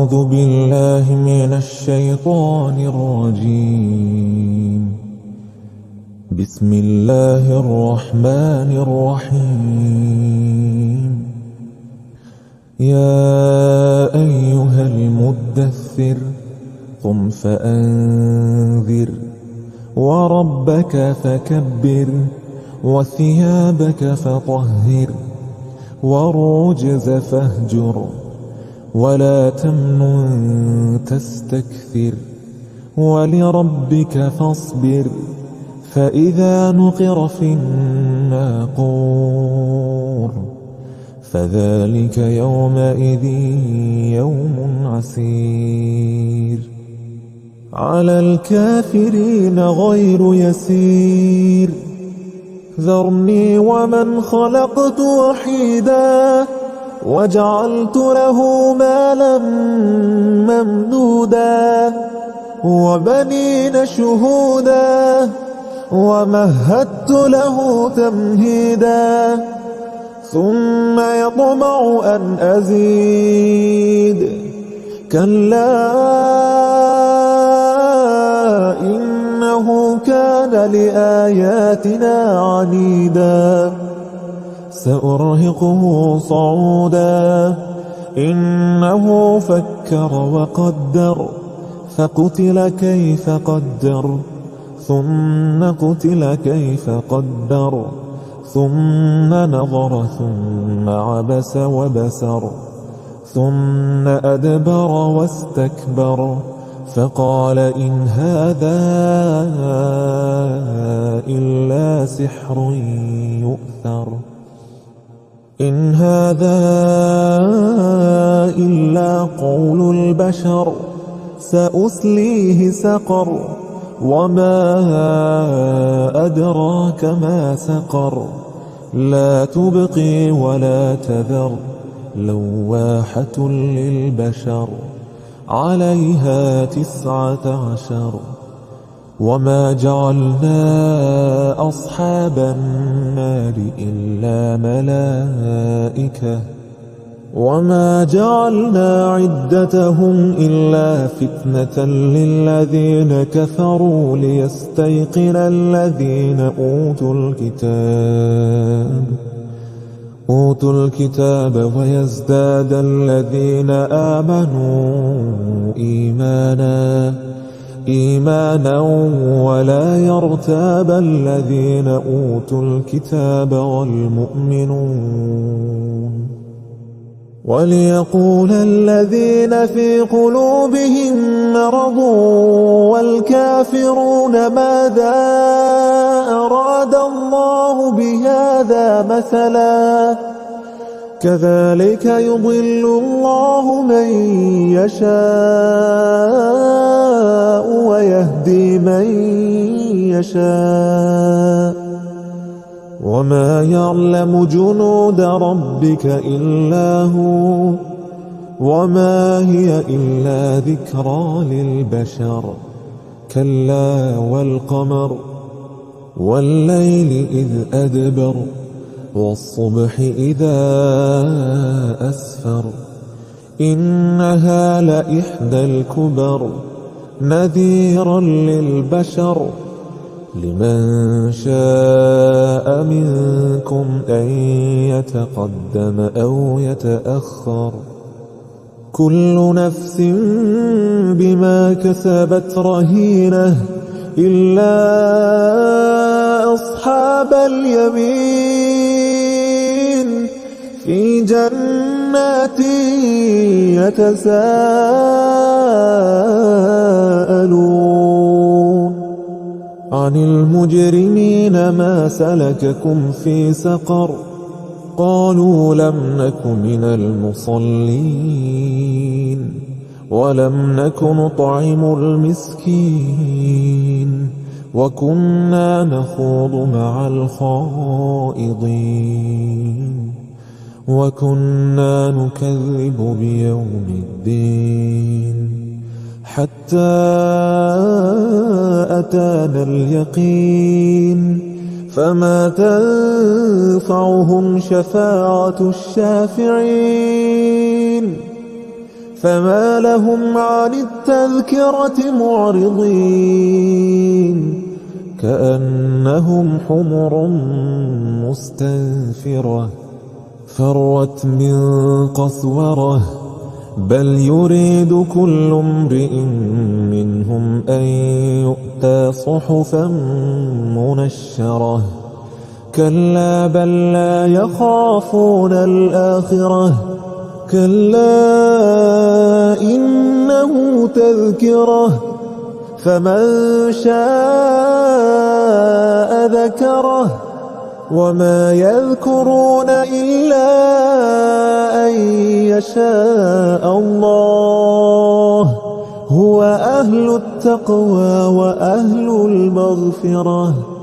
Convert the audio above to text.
أعوذ بالله من الشيطان الرجيم. بسم الله الرحمن الرحيم. يا أيها المدثر قم فأنذر وربك فكبر وثيابك فطهر والرجز فاهجر ولا تمنن تستكثر ولربك فاصبر فإذا نقر في الناقور فذلك يومئذ يوم عسير على الكافرين غير يسير. ذرني ومن خلقت وحيدا وجعلت له مالا ممدودا وبنين شهودا ومهدت له تمهيدا ثم يطمع أن أزيد كلا إنه كان لآياتنا عنيدا سأرهقه صعودا إنه فكر وقدر فقتل كيف قدر ثم قتل كيف قدر ثم نظر ثم عبس وبسر ثم أدبر واستكبر فقال إن هذا إلا سحر يؤثر إن هذا إلا قول البشر سأصليه سقر وما أدراك ما سقر لا تبقي ولا تذر لواحة للبشر عليها 19 وما جعلنا أصحاب النار إلا ملائكة وما جعلنا عدتهم إلا فتنة للذين كفروا ليستيقن الذين أوتوا الكتاب ويزداد الذين آمنوا إيمانا ولا يرتاب الذين أوتوا الكتاب والمؤمنون وليقول الذين في قلوبهم مرض والكافرون ماذا أراد الله بهذا مثلا كذلك يضل الله من يشاء ويهدي من يشاء وما يعلم جنود ربك إلا هو وما هي إلا ذكرى للبشر كلا والقمر والليل إذ أدبر والصبح إذا أسفر إنها لإحدى الكبر نذيرا للبشر لمن شاء منكم أن يتقدم أو يتأخر كل نفس بما كسبت رهينة إلا أصحاب اليمين في جنات يتساءلون عن المجرمين ما سلككم في سقر قالوا لم نك من المصلين ولم نك نطعم المسكين وكنا نخوض مع الخائضين وكنا نكذب بيوم الدين حتى أتانا اليقين فما تنفعهم شفاعة الشافعين فما لهم عن التذكرة معرضين كأنهم حمر مستنفرة فرت من قسورة بل يريد كل امرئ منهم أن يؤتى صحفا منشرة كلا بل لا يخافون الآخرة كلا إنه تذكرة فمن شاء ذكره وما يذكرون إلا أن يشاء الله هو أهل التقوى وأهل المغفرة